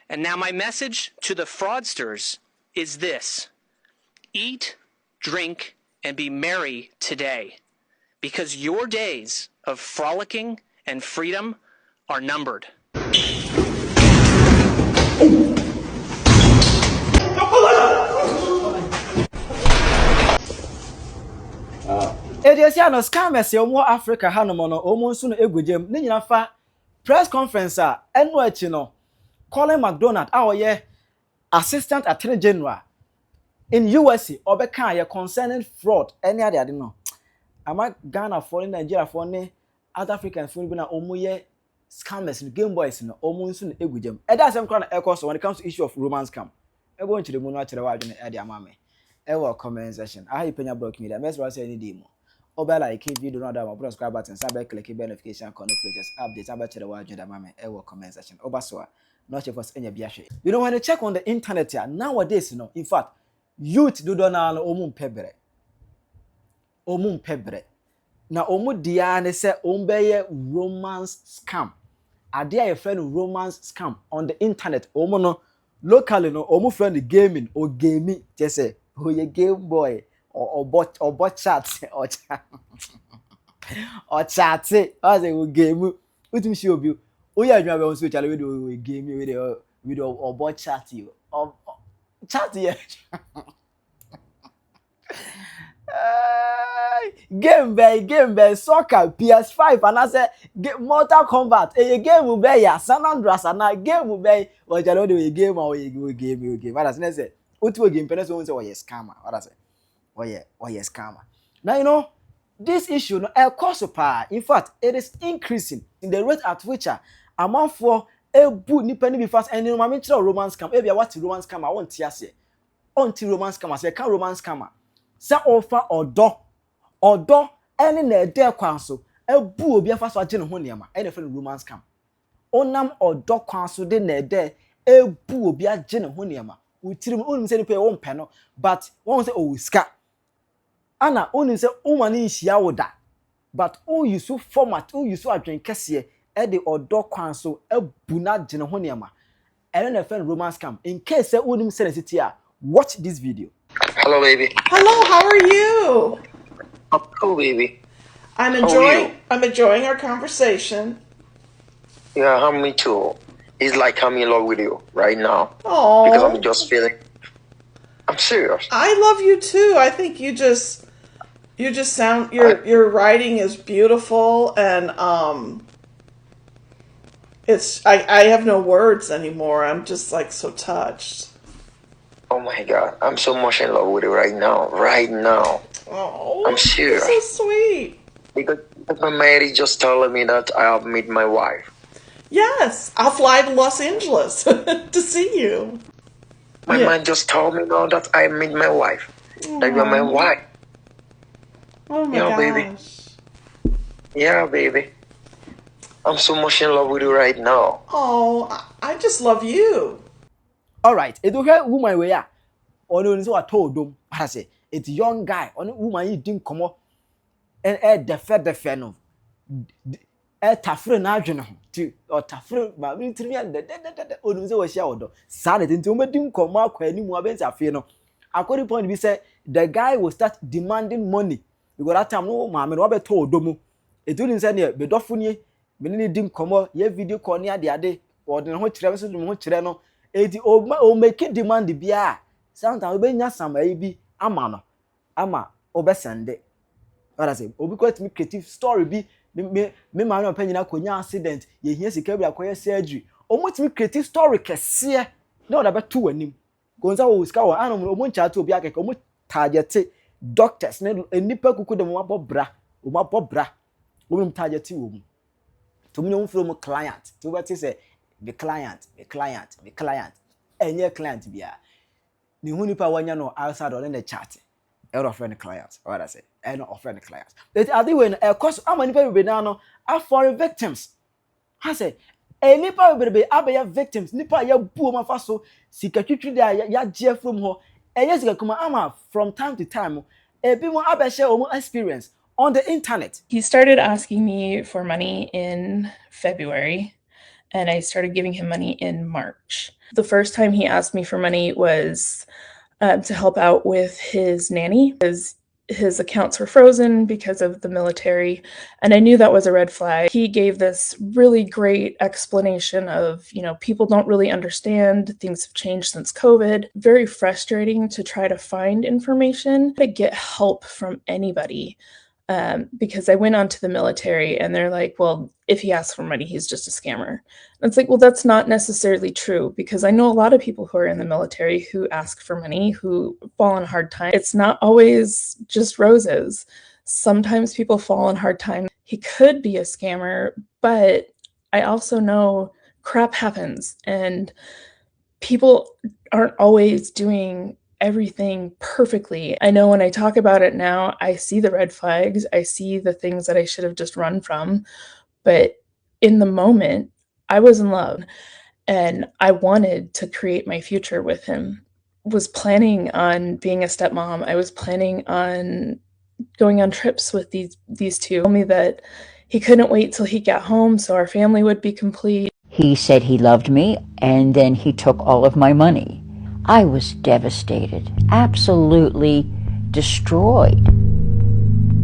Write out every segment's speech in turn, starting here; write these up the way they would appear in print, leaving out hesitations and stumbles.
And now my message to the fraudsters is this: eat, drink, and be merry today, because your days of frolicking and freedom are numbered. Ediasi ano scammers ye omo Africa hanom no omo nso no egwegem ne nyina fa press conference a eno achi no Colin McDonald a oye assistant attorney general in USA obeka ye concerning fraud any ade no ama Ghana for Nigeria for ne other Africans for na omo ye scammers no game boys no omo nso no egwegem eda asem kra na ekos when it comes to issue of romance scam ego nchire mu no akire wa adwene ade amame ewo comment section ahi penya block media mess wa say any demo oba like video no that one subscribe button sabe click notification icon just update about the word that mama comment section oba so not sure for any biashe. You know when you check on the internet here nowadays in fact youth do na omu pebre na omu dia ne se ombeye romance scam ade a friend romance scam on the internet omu no locally no omu friend gaming or gaming just say oh ye game boy or bot chat or chat or chat as a game utim show obi o ya adwa be on so chale we game we or bot chat you or chat here game by soccer PS5 and I say Mortal Kombat a game be ya San Andreas and game be o chale we game or we game what as say utu game person won say o yes scammer what I say oh yeah scammer. Now you know this issue no cost in fact it is increasing in the rate at which amount for ebu nipa ni be fast and no mama tell romance scam e bia what romance scam I want ase onti romance scam say can romance scam say offer odo any na ede kwan so ebu obi afa so age ne ho niam any friend romance scam onam odo kwan so de na ede ebu obi age ne ho niam utirim onim say nipa e won pe no but won say o ska ana onim say umani nhia woda but o use format o use adwen kese e de odo kwan so ebu na age ne ho niam and na friend romance scam in case say onim say city watch this video. Hello, baby. Hello, how are you? Oh, baby. I'm enjoying our conversation. Yeah, me too. It's like I'm in love with you right now. Oh. Because I'm just feeling. I'm serious. I love you too. I think you just sound your writing is beautiful and I have no words anymore. I'm just like so touched. Oh my God, I'm so much in love with you right now. Right now. Oh, I'm serious. So sweet. Because my mate just told me that I have met my wife. Yes, I'll fly to Los Angeles to see you. My man just told me now that I met my wife. Aww. That you're my wife. Oh my gosh. Baby. Yeah, baby. I'm so much in love with you right now. Oh, I just love you. All right, it okay woman we are. Ono nso ato dom. I say it's young guy. Ono woman yi din komo. And defe no. Tafre na adwene ho. Ti o tafre ba mi tiri ya de ono nso we share odo. Sa de nti o medim komo akwa ni mu abenza afi no. According point be say the guy will start demanding money. Because that time no ma me no be to odom. Etu ni say ne be dofo ni me ni dim komo ye video call ni ade o de ho kire so dum ho kire no. Eti o make demand bia sometimes we benya samai bi ama obesende what I say obi kwet me creative story bi me ma no panyina konya accident ye hia sika bi akoye surgery o mutimi creative story kese na oda beto anim gonza wo sika wo anom o mo ncha to obi akeke o mo target doctors ne enipa kuku de mo abobra o mo abobra o mo target wo mu to me no from client to what say the client enye client bia ni hu nipa wanya no outside on the chat e friend client what I say e no friend client that are they when cause am nipa be na no for victims ha say e nipa be abaya victims nipa ya buo mafa so sika twitwi da ya je from ho enye sika kuma ama from time to time e bi mo abehye o experience on the internet. He started asking me for money in February. And I started giving him money in March. The first time he asked me for money was to help out with his nanny. His accounts were frozen because of the military, and I knew that was a red flag. He gave this really great explanation of, people don't really understand, things have changed since COVID. Very frustrating to try to find information, to get help from anybody. Because I went on to the military and they're like, well, if he asks for money, he's just a scammer. And it's like, well, that's not necessarily true, because I know a lot of people who are in the military who ask for money, who fall on hard times. It's not always just roses. Sometimes people fall on hard times. He could be a scammer, but I also know crap happens and people aren't always doing everything perfectly. I know when I talk about it now, I see the red flags, I see the things that I should have just run from, but in the moment, I was in love and I wanted to create my future with him. Was planning on being a stepmom. I was planning on going on trips with these two. He told me that he couldn't wait till he got home so our family would be complete. He said he loved me, and then he took all of my money. I was devastated, absolutely destroyed.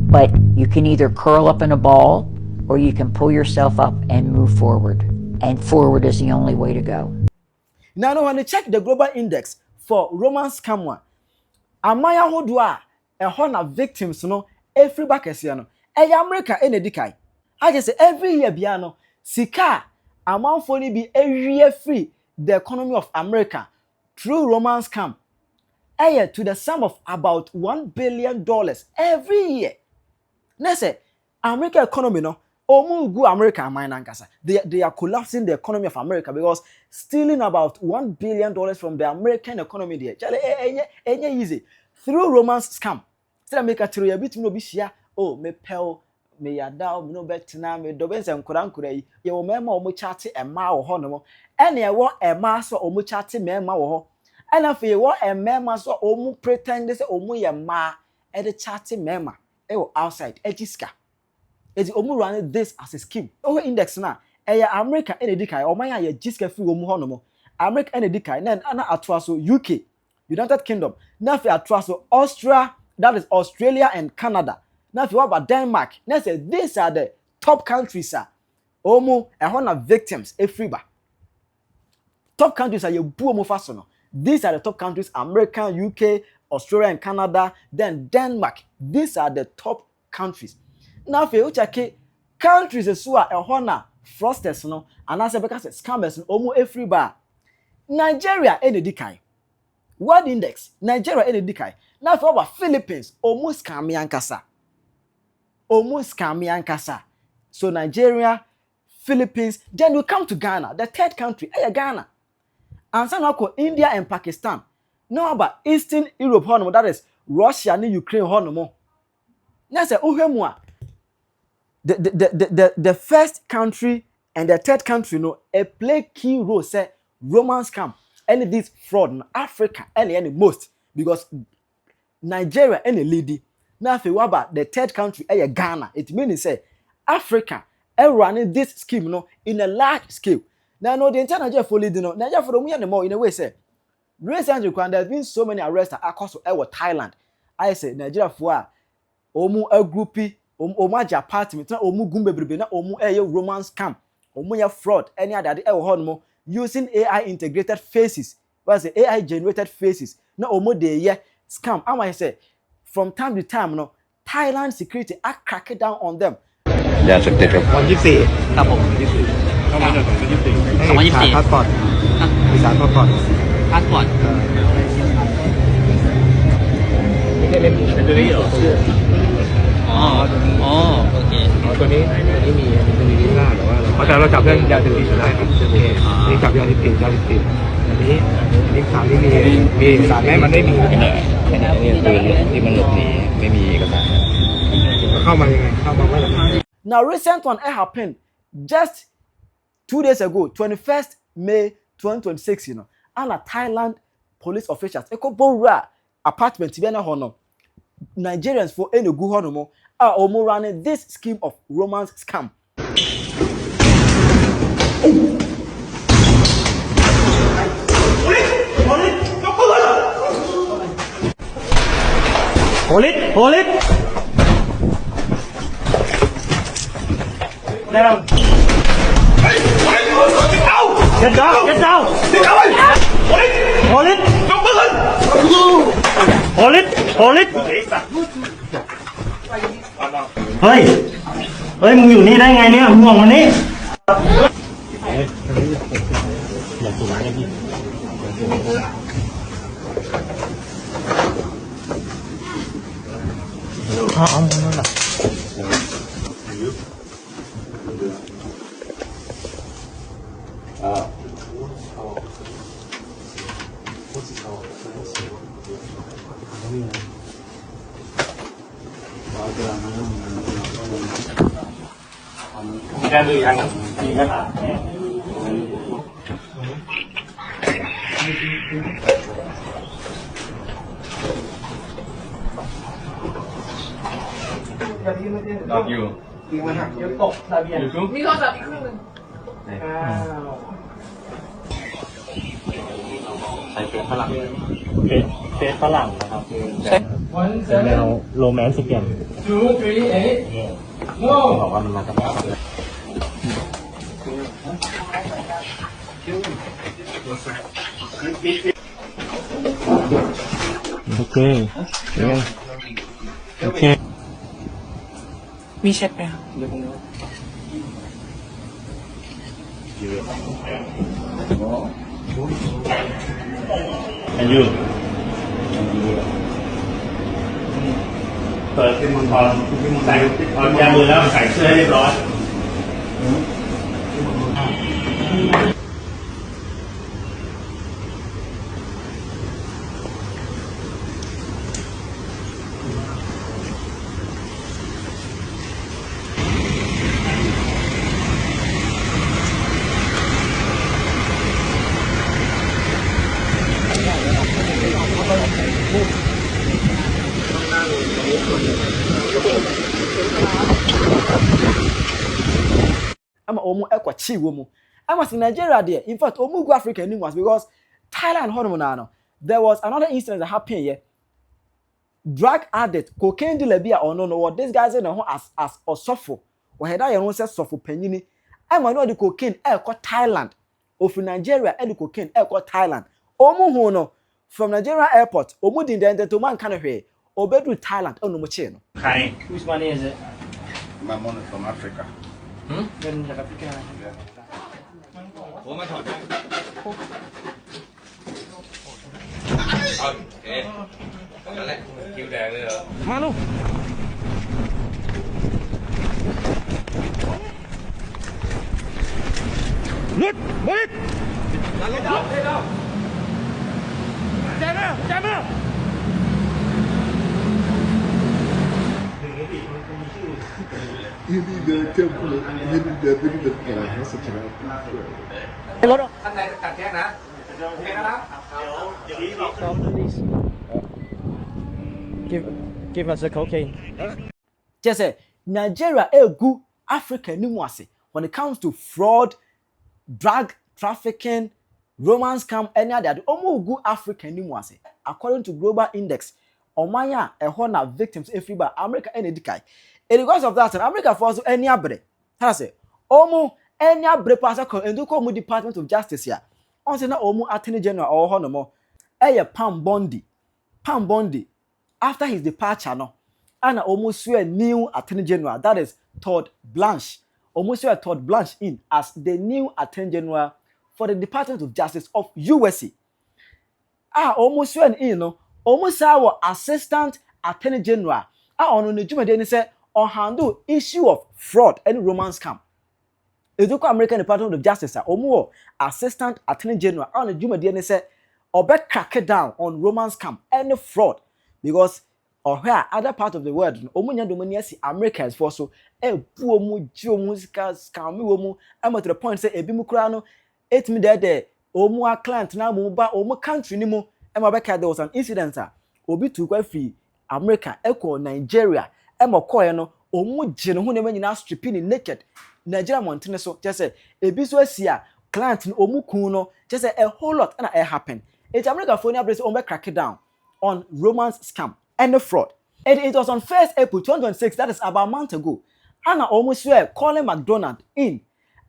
But you can either curl up in a ball or you can pull yourself up and move forward. And forward is the only way to go. Now, when you check the global index for romance scam, amaya hodua a hona victims no every bakesi no America enedikai. I just say every year biano sika amanfo ni bi ewie free the economy of America through romance scam to the sum of about $1 billion every year. Now say America economy no omu America nankasa. They are collapsing the economy of America because stealing about $1 billion from the American economy there. Enye easy through romance scam. Still America through a bit no be share. Oh me pel me yada me no betina me do bense nkura yi ye wo mema omo chate ema wo ho no mo ene e wo ema so omo chate mema wo ho ena fe wo emema so omo pretend say omo ye ma e de chate mema e wo outside ejiska ezi omo run this as a scheme o index na e America enedikai oman ya ye jiska fi omo ho no mo America enedikai na atwa so UK United Kingdom na fe atwa so Austria, that is Australia and Canada. Now, if you about Denmark, now say these are the top countries. Omo, victims, everybody. Top countries are your buomo fasono. These are the top countries: America, UK, Australia, and Canada. Then Denmark. These are the top countries. Now, if you check countries as well, fraudsters no, and as because scammers omo everybody. Nigeria enedikai. World index. Nigeria enedikai. Now, if you about Philippines, almost scammy ankasa. Almost scammy ankasa. So Nigeria, Philippines, then we come to Ghana, the third country, Ghana. And some now India and Pakistan. Now about Eastern Europe, that is Russia and Ukraine. Now say the first country and the third country play key role say romance scam and this fraud in Africa any most because Nigeria any lady. Now, if you about the third country, Ghana, it means say Africa running this scheme in a large scale. Now, no, the entire Nigeria for leading Nigeria for the more in a way say recently there's been so many arrests across Thailand. I say Nigeria for omu a groupie, omu apartment, omu gumbe brebe na omu romance scam, omu fraud, any other using AI integrated faces. What's the AI generated faces? No omu de scam. I might say. From time to time, Thailand security are cracking down on them. ยาเสพติดครับ2024ครับผมเข้ามาจาก2024พาสปอร์ตมีสารพาสปอร์ตไม่ใช่เล่มเป็นตัวนี้เหรอโอเคตัวนี้มีตัวนี้หน้าหรือว่าแต่เราจับเรื่องยาเสพติดได้ครับโอเคนี่จับยาเสพติดอันนี้สารที่มีสารแม้มันไม่มีแค่นี้คือที่มันหลบหนีไม่มีเอกสารเข้ามายังไงเข้ามาว่าอะไร Now recent one happened just 2 days ago 21st May 2026 and a Thailand police officials ekobora apartment be na hono Nigerians for enugu hono are omo running this scheme of romance scam. Hold it. Hold it. Down. Get down. Get down. Hold it. Hold it. Hold it. เฮ้ย เฮ้ย มึงอยู่นี่ได้ไงเนี่ยมึงออกมานี่แกมือยังมีกระดาษตอบอยู่ยังตกทะเบียนมีโทรศัพท์อีกเครื่องนึงใส่เป็นฝรั่งเป็นฝรั่งนะครับเป็นแนวโรแมนต์สิเกนบอกว่ามันมาจากโอเคโอเคมีเช็ดไหมอายุเปิดที่มึงพอใส่พอยามือแล้วใส่เสื้อให้เรียบร้อยama omu ekwachi womu ama in Nigeria there in fact omu go Africa ni was because Thailand hono na there was another incident that happened here drug addict cocaine dealer bia ono no what this guys in ho as osofo o heda ye no se sofo panyini ama no the cocaine e Thailand of Nigeria e the cocaine e Thailand omu hu no from Nigeria airport omu din den to man kana hwe obedu Thailand ono mo che no kai whose money is it my money from Africa เงินจากแอฟริกาผมมาถอดนั่นแหละคิวแดงเลยเหรอมาลูกลุดลุดนั่นเลยเอาใจมาใจมาIni dari tempat ini dari negara secaraรถข้างในตัดแยกนะโอเคนะครับเดี๋ยว Stop, please. Give us a cocaine. Just say Nigeria egu Africa ni mwase when it comes to fraud, drug trafficking, romance scam, any other omo gu Africa ni mwase according to global index omanya ehona na victims everywhere America any dikai. And because of that, America for also any abre. How say? Omo any abre pasa ko enduko mu Department of Justice here. On say na omo Attorney General or hono mo. Eye Pam Bondi. After his departure no. And omo swear new Attorney General, that is Todd Blanche. Omo swear Todd Blanche in as the new Attorney General for the Department of Justice of USA. Omo swear in no. Omo saw Assistant Attorney General. Ono ne jumade ni say on handle issue of fraud and romance scam. Eduko American Department of Justice omo Assistant Attorney General on the jumade ni say obe crack down on romance scam and fraud because where other part of the world omo nya domani asi Americans for so bu omo ji omo scam omo am to the point say ebi mu kura no etimi there omo a client na mo ba omo country ni mo am abeka there was an incident obi tu kwa free America echo Nigeria koye no omu je no ho ne manyina stripping naked Nigeria mountain so just say ebi so asia client no omu kun no just say a whole lot na happen it America for any place omu crack down on romance scam and fraud And it was on 1st April 2026, that is about a month ago, Anna almost swear Colin McDonald in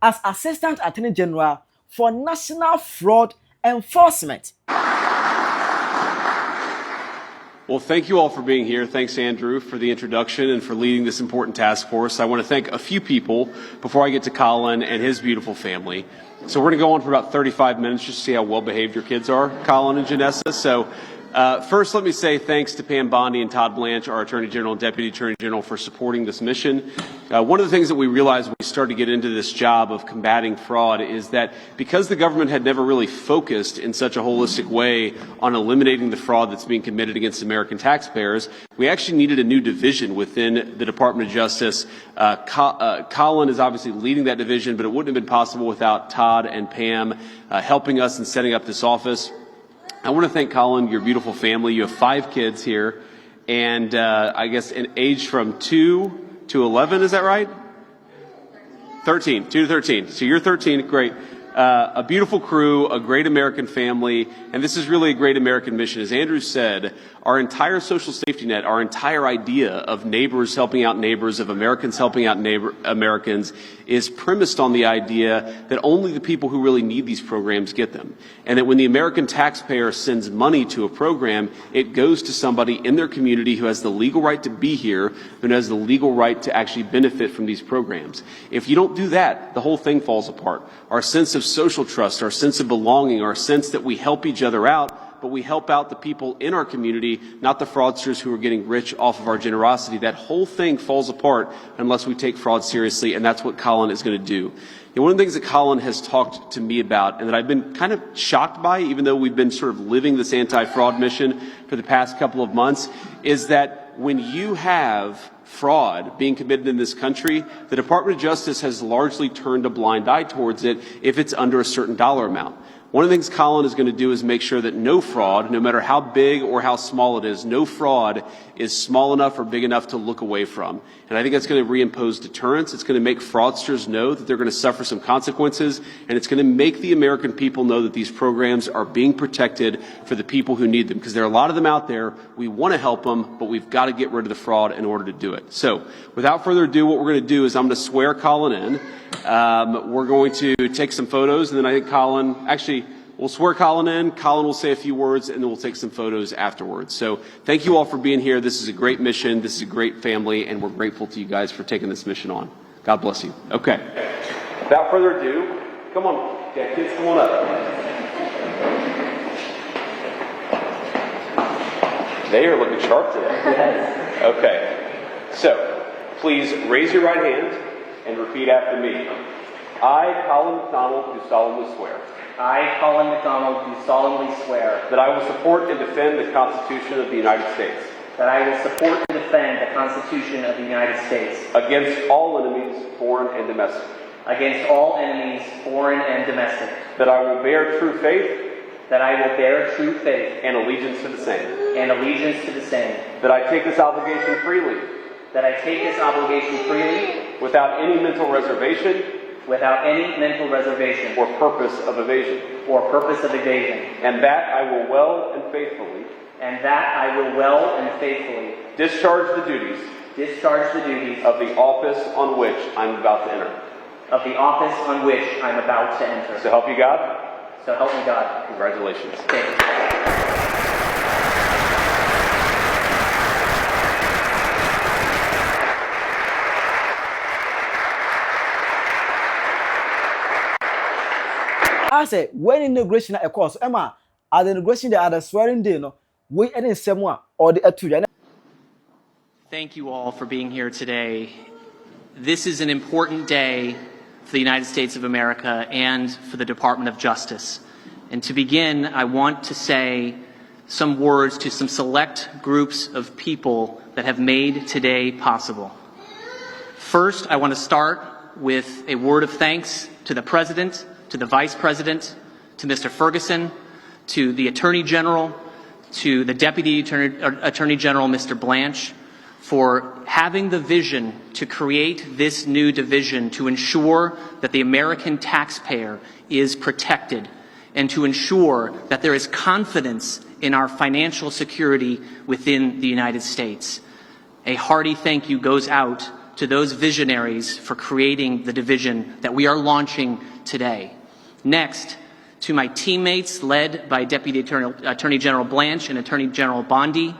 as Assistant Attorney General for National Fraud Enforcement. Well, thank you all for being here. Thanks, Andrew, for the introduction and for leading this important task force. I want to thank a few people before I get to Colin and his beautiful family. So we're going to go on for about 35 minutes just to see how well behaved your kids are, Colin and Janessa. So first, let me say thanks to Pam Bondi and Todd Blanche, our Attorney General and Deputy Attorney General, for supporting this mission. One of the things that we realized when we started to get into this job of combating fraud is that because the government had never really focused in such a holistic way on eliminating the fraud that's being committed against American taxpayers, we actually needed a new division within the Department of Justice. Colin is obviously leading that division, but it wouldn't have been possible without Todd and Pam helping us in setting up this office. I want to thank Colin, your beautiful family. You have 5 kids here, and I guess in age from 2 to 11, is that right? 13, 2 to 13. So you're 13, great. A beautiful crew, a great American family, and this is really a great American mission. As Andrew said, our entire social safety net, our entire idea of neighbors helping out neighbors, of Americans helping out Americans, is premised on the idea that only the people who really need these programs get them. And that when the American taxpayer sends money to a program, it goes to somebody in their community who has the legal right to be here, who has the legal right to actually benefit from these programs. If you don't do that, the whole thing falls apart. Our sense of social trust, our sense of belonging, our sense that we help each other out, but we help out the people in our community, not the fraudsters who are getting rich off of our generosity. That whole thing falls apart unless we take fraud seriously, and that's what Colin is going to do. One of the things that Colin has talked to me about and that I've been kind of shocked by, even though we've been sort of living this anti-fraud mission for the past couple of months, is that when you have fraud being committed in this country, the Department of Justice has largely turned a blind eye towards it if it's under a certain dollar amount. One of the things Colin is going to do is make sure that no fraud, no matter how big or how small it is, no fraud is small enough or big enough to look away from. And I think that's going to reimpose deterrence. It's going to make fraudsters know that they're going to suffer some consequences, and it's going to make the American people know that these programs are being protected for the people who need them, because there are a lot of them out there. We want to help them, but we've got to get rid of the fraud in order to do it. So without further ado, what we're going to do is I'm going to swear Colin in. We're going to take some photos, and then I think Colin, actually, we'll swear Colin in, Colin will say a few words, and then we'll take some photos afterwards. So thank you all for being here. This is a great mission. This is a great family, and we're grateful to you guys for taking this mission on. God bless you. Okay. Without further ado, come on. Yeah, kids, come on up. They are looking sharp today. Okay. So, please raise your right hand and repeat after me. I, Colin McDonald, do solemnly swear. I, Colin McDonald, do solemnly swear that I will support and defend the Constitution of the United States. That I will support and defend the Constitution of the United States. Against all enemies, foreign and domestic. Against all enemies, foreign and domestic. That I will bear true faith. That I will bear true faith. And allegiance to the same. And allegiance to the same. That I take this obligation freely. That I take this obligation freely. Without any mental reservation. Without any mental reservation. Or purpose of evasion. Or purpose of evasion. And that I will well and faithfully. And that I will well and faithfully. Discharge the duties. Discharge the duties. Of the office on which I'm about to enter. Of the office on which I'm about to enter. So help you God. So help me God. Congratulations. Thank you. I say when inauguration a course, Emma, at the inauguration they are the swearing day, no, we any semua or the atuja. Thank you all for being here today. This is an important day for the United States of America and for the Department of Justice. And to begin, I want to say some words to some select groups of people that have made today possible. First, I want to start with a word of thanks to the President, to the Vice President, to Mr. Ferguson, to the Attorney General, to the Deputy Attorney General, Mr. Blanche, for having the vision to create this new division to ensure that the American taxpayer is protected and to ensure that there is confidence in our financial security within the United States. A hearty thank you goes out to those visionaries for creating the division that we are launching today. Next, to my teammates led by Deputy Attorney General Blanche and Attorney General Bondi,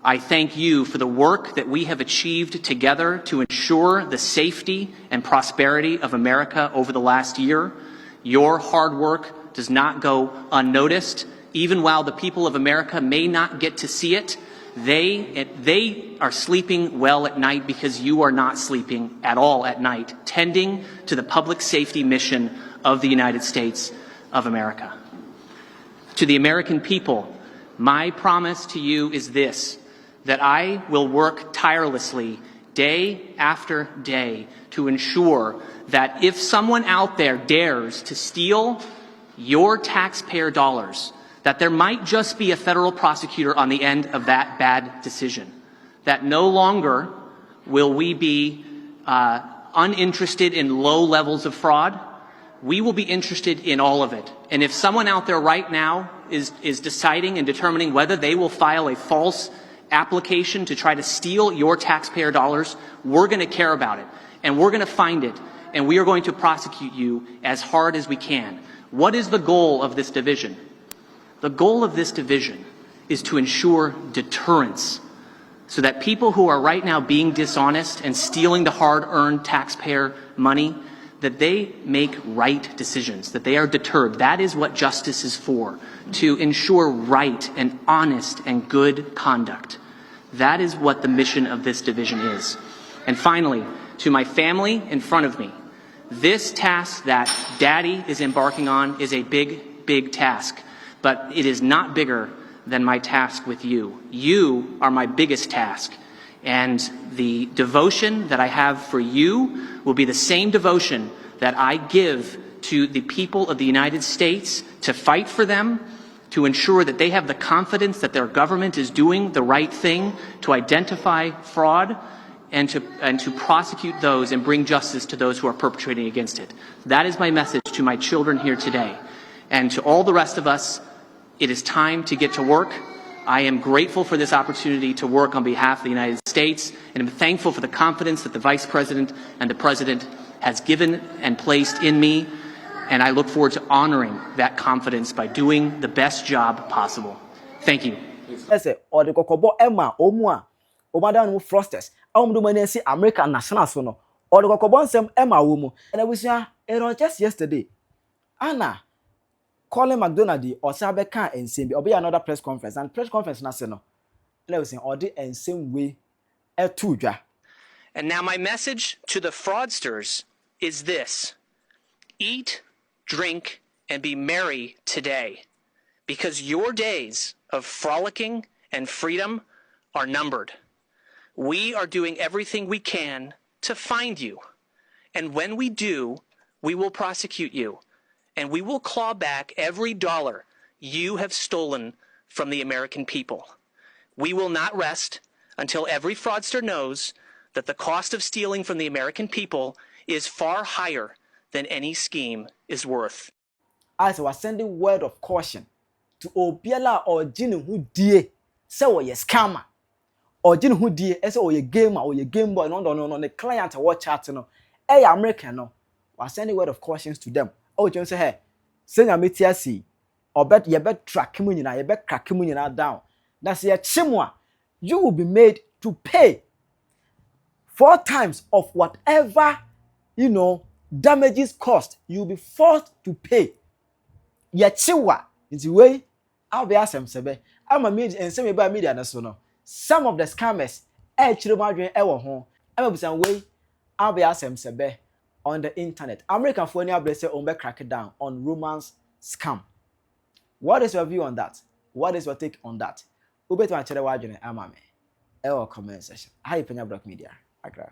I thank you for the work that we have achieved together to ensure the safety and prosperity of America over the last year. Your hard work does not go unnoticed. Even while the people of America may not get to see it, they are sleeping well at night because you are not sleeping at all at night, tending to the public safety mission of the United States of America. To the American people, my promise to you is this, that I will work tirelessly day after day to ensure that if someone out there dares to steal your taxpayer dollars, that there might just be a federal prosecutor on the end of that bad decision, that no longer will we be uninterested in low levels of fraud. We will be interested in all of it. And if someone out there right now is deciding and determining whether they will file a false application to try to steal your taxpayer dollars, we're going to care about it. And we're going to find it. And we are going to prosecute you as hard as we can. What is the goal of this division? The goal of this division is to ensure deterrence so that people who are right now being dishonest and stealing the hard-earned taxpayer money, that they make right decisions, that they are deterred. That is what justice is for, to ensure right and honest and good conduct. That is what the mission of this division is. And finally, to my family in front of me, this task that Daddy is embarking on is a big, big task. But it is not bigger than my task with you. You are my biggest task. And the devotion that I have for you will be the same devotion that I give to the people of the United States to fight for them, to ensure that they have the confidence that their government is doing the right thing, to identify fraud, and to prosecute those and bring justice to those who are perpetrating against it. That is my message to my children here today. And to all the rest of us, it is time to get to work. I am grateful for this opportunity to work on behalf of the United States, and I'm thankful for the confidence that the Vice President and the President has given and placed in me, and I look forward to honoring that confidence by doing the best job possible. Thank you. Or the Kokobo Emma, Omwa, Omadan Frosters, Omdumanesi, American National Sono, or the Kokobon Emma Womo, and I was just yesterday. Anna. Colin McDonald or Sabeka and same or be another press conference and press conference national. Let us say or the and same way a tuja. And now my message to the fraudsters is this: eat, drink, and be merry today, because your days of frolicking and freedom are numbered. We are doing everything we can to find you, and when we do, we will prosecute you. And we will claw back every dollar you have stolen from the American people. We will not rest until every fraudster knows that the cost of stealing from the American people is far higher than any scheme is worth. As I was sending word of caution to Obiela or Jin who die, so ye scammer. Or Jin who die, or ye gamer or ye game boy, no, the client or watch out, no. Hey, American, no. Was sending word of cautions to them. Oh, John say, hey, send a metiasi, or bet ye bet track Kimunina, ye bet crack Kimunina down. That's your chimwa. You will be made to pay 4 times of whatever, damages cost. You will be forced to pay. Ye chiwa, it's the way I'll be asking sebe. I'm a media and semi by media national. Some of the scammers, children ever home. I'm a way I'll be asking sebe. On the internet, American Fonia Blessed Ombe crack it down on romance scam. What is your view on that? What is your take on that? Ube to my channel, Amame. Comment section. Hi, PENYAH Media. Accra.